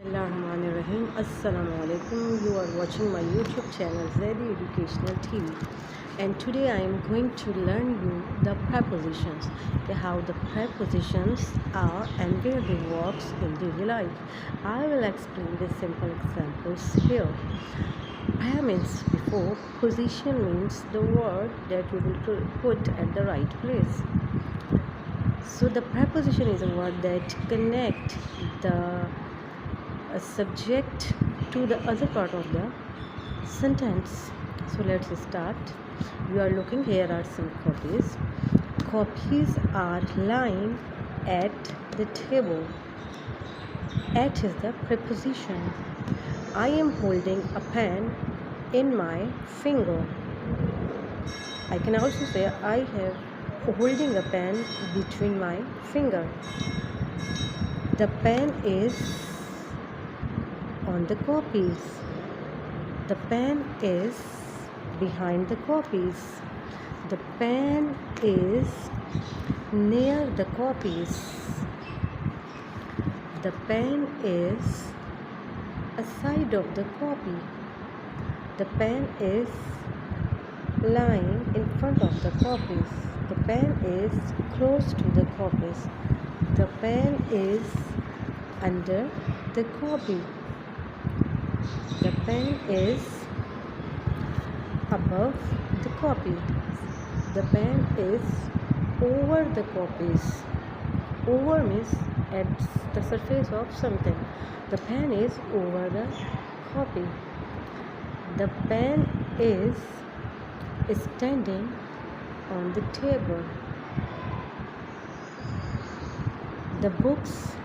Bismillahirrahmanirrahim. Assalamu alaikum. You are watching my YouTube channel Zaidi Educational TV, and today I am going to learn you the prepositions, how the prepositions are and where they works in daily life. I will explain the simple examples here. Pre means before, position means the word that you will put at the right place. So the preposition is a word that connect the a subject to the other part of the sentence. So let's start. We are looking, here are some copies. Copies are lying at the table. At is the preposition. I am holding a pen in my finger. I can also say I have holding a pen between my finger. The pen is on the copies. The pen is behind the copies. The pen is near the copies. The pen is aside of the copy. The pen is lying in front of the copies. The pen is close to the copies. The pen is under the copy. The pen is above the copy. The pen is over the copies. Over means at the surface of something. The pen is over the copy. The pen is standing on the table. The books